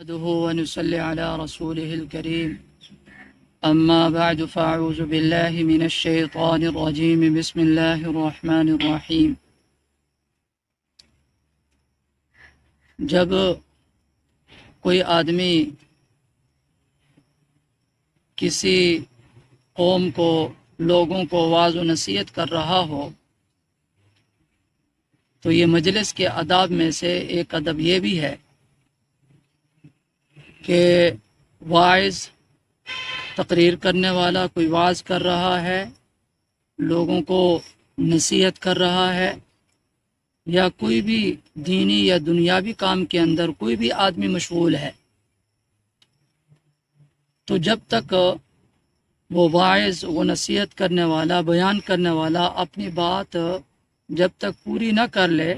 نحمده ونصلي على رسوله الكريم أما بعد فأعوذ بالله من الشيطان الرجيم بسم الله الرحمن الرحیم۔ جب کوئی آدمی کسی قوم کو لوگوں کو واعظ و نصیحت کر رہا ہو تو یہ مجلس کے آداب میں سے ایک ادب یہ بھی ہے کہ واعظ تقریر کرنے والا کوئی واعظ کر رہا ہے، لوگوں کو نصیحت کر رہا ہے، یا کوئی بھی دینی یا دنیاوی کام کے اندر کوئی بھی آدمی مشغول ہے، تو جب تک وہ واعظ وہ نصیحت کرنے والا بیان کرنے والا اپنی بات جب تک پوری نہ کر لے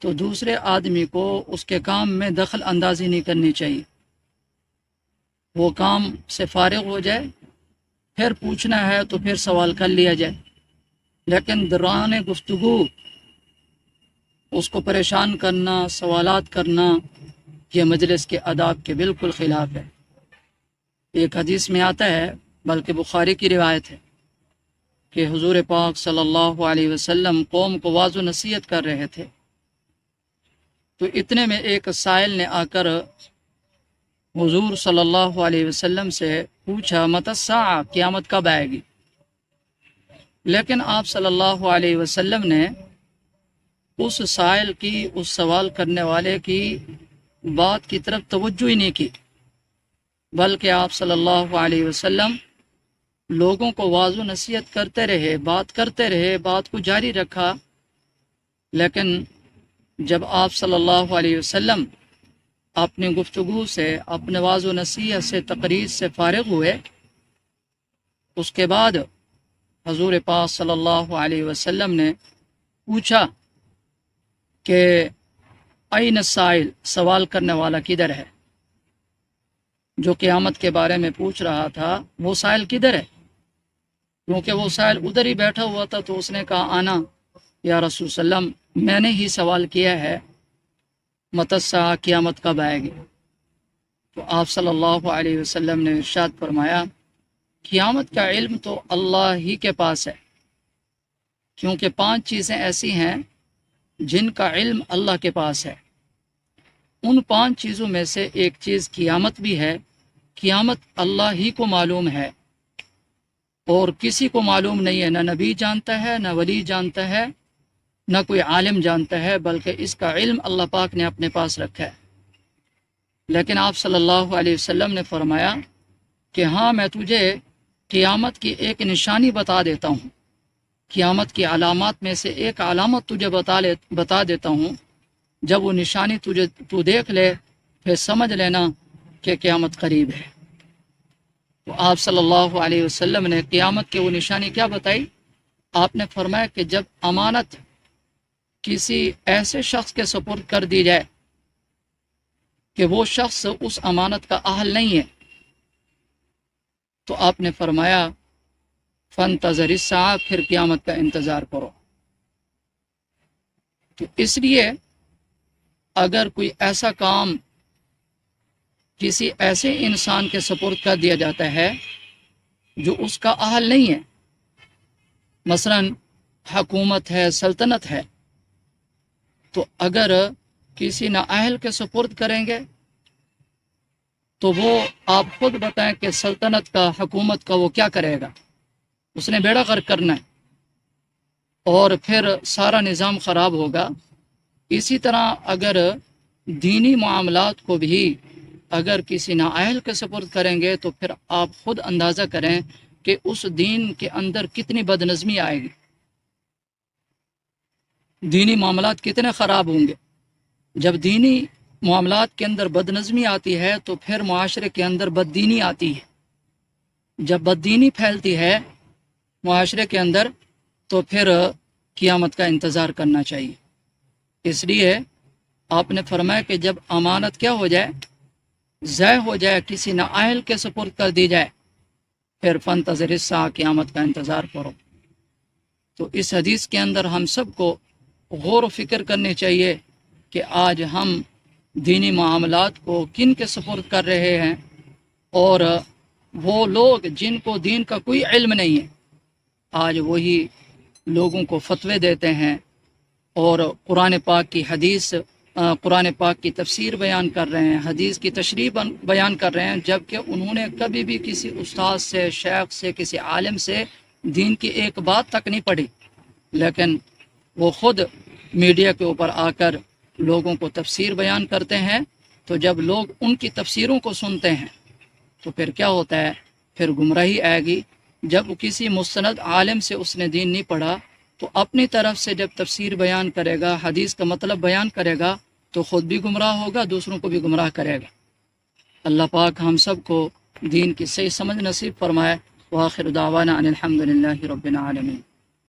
تو دوسرے آدمی کو اس کے کام میں دخل اندازی نہیں کرنی چاہیے۔ وہ کام سے فارغ ہو جائے، پھر پوچھنا ہے تو پھر سوال کر لیا جائے، لیکن دوران گفتگو اس کو پریشان کرنا، سوالات کرنا، یہ مجلس کے آداب کے بالکل خلاف ہے۔ ایک حدیث میں آتا ہے، بلکہ بخاری کی روایت ہے، کہ حضور پاک صلی اللہ علیہ وسلم قوم کو واعظ و نصیحت کر رہے تھے، تو اتنے میں ایک سائل نے آ کر حضور صلی اللہ علیہ وسلم سے پوچھا متی الساعہ، قیامت کب آئے گی؟ لیکن آپ صلی اللہ علیہ وسلم نے اس سائل کی، اس سوال کرنے والے کی بات کی طرف توجہ ہی نہیں کی، بلکہ آپ صلی اللہ علیہ وسلم لوگوں کو واعظ و نصیحت کرتے رہے، بات کرتے رہے، بات کو جاری رکھا۔ لیکن جب آپ صلی اللہ علیہ وسلم اپنی گفتگو سے، اپنے واعظ و نصیحت سے، تقریر سے فارغ ہوئے، اس کے بعد حضور پاک صلی اللہ علیہ وسلم نے پوچھا کہ این السائل، سوال کرنے والا کدھر ہے؟ جو قیامت کے بارے میں پوچھ رہا تھا وہ سائل کدھر ہے؟ کیونکہ وہ سائل ادھر ہی بیٹھا ہوا تھا، تو اس نے کہا آنا یا رسول صلی اللہ علیہ وسلم، میں نے ہی سوال کیا ہے متی الساعہ، قیامت کب آئے گی؟ تو آپ صلی اللہ علیہ وسلم نے ارشاد فرمایا قیامت کا علم تو اللہ ہی کے پاس ہے، کیونکہ 5 چیزیں ایسی ہیں جن کا علم اللہ کے پاس ہے۔ ان 5 چیزوں میں سے ایک چیز قیامت بھی ہے۔ قیامت اللہ ہی کو معلوم ہے اور کسی کو معلوم نہیں ہے، نہ نبی جانتا ہے، نہ ولی جانتا ہے، نہ کوئی عالم جانتا ہے، بلکہ اس کا علم اللہ پاک نے اپنے پاس رکھا ہے۔ لیکن آپ صلی اللہ علیہ وسلم نے فرمایا کہ ہاں، میں تجھے قیامت کی ایک نشانی بتا دیتا ہوں، قیامت کی علامات میں سے ایک علامت تجھے بتا دیتا ہوں، جب وہ نشانی تو دیکھ لے پھر سمجھ لینا کہ قیامت قریب ہے۔ تو آپ صلی اللہ علیہ وسلم نے قیامت کی وہ نشانی کیا بتائی؟ آپ نے فرمایا کہ جب امانت کسی ایسے شخص کے سپرد کر دی جائے کہ وہ شخص اس امانت کا اہل نہیں ہے، تو آپ نے فرمایا فانتظر الساعہ، پھر قیامت کا انتظار کرو۔ تو اس لیے اگر کوئی ایسا کام کسی ایسے انسان کے سپرد کر دیا جاتا ہے جو اس کا اہل نہیں ہے، مثلا حکومت ہے، سلطنت ہے، تو اگر کسی نااہل کے سپرد کریں گے تو وہ آپ خود بتائیں کہ سلطنت کا، حکومت کا وہ کیا کرے گا؟ اس نے بیڑا غرق کرنا ہے اور پھر سارا نظام خراب ہوگا۔ اسی طرح اگر دینی معاملات کو بھی اگر کسی نااہل کے سپرد کریں گے تو پھر آپ خود اندازہ کریں کہ اس دین کے اندر کتنی بدنظمی آئے گی، دینی معاملات کتنے خراب ہوں گے۔ جب دینی معاملات کے اندر بدنظمی آتی ہے تو پھر معاشرے کے اندر بددینی آتی ہے، جب بددینی پھیلتی ہے معاشرے کے اندر تو پھر قیامت کا انتظار کرنا چاہیے۔ اس لیے آپ نے فرمایا کہ جب امانت کیا ہو جائے، ضائع ہو جائے، کسی نااہل کے سپرد کر دی جائے، پھر فانتظر الساعہ، قیامت کا انتظار کرو۔ تو اس حدیث کے اندر ہم سب کو غور و فکر کرنی چاہیے کہ آج ہم دینی معاملات کو کن کے سپرد کر رہے ہیں، اور وہ لوگ جن کو دین کا کوئی علم نہیں ہے آج وہی لوگوں کو فتوے دیتے ہیں اور قرآن پاک کی حدیث قرآن پاک کی تفسیر بیان کر رہے ہیں، حدیث کی تشریح بیان کر رہے ہیں، جبکہ انہوں نے کبھی بھی کسی استاد سے، شیخ سے، کسی عالم سے دین کی ایک بات تک نہیں پڑھی، لیکن وہ خود میڈیا کے اوپر آ کر لوگوں کو تفسیر بیان کرتے ہیں۔ تو جب لوگ ان کی تفسیروں کو سنتے ہیں تو پھر کیا ہوتا ہے، پھر گمراہی آئے گی۔ جب کسی مستند عالم سے اس نے دین نہیں پڑھا تو اپنی طرف سے جب تفسیر بیان کرے گا، حدیث کا مطلب بیان کرے گا تو خود بھی گمراہ ہوگا، دوسروں کو بھی گمراہ کرے گا۔ اللہ پاک ہم سب کو دین کی صحیح سمجھ نصیب فرمائے۔ وآخر دعوانا ان الحمد للہ رب العالمین۔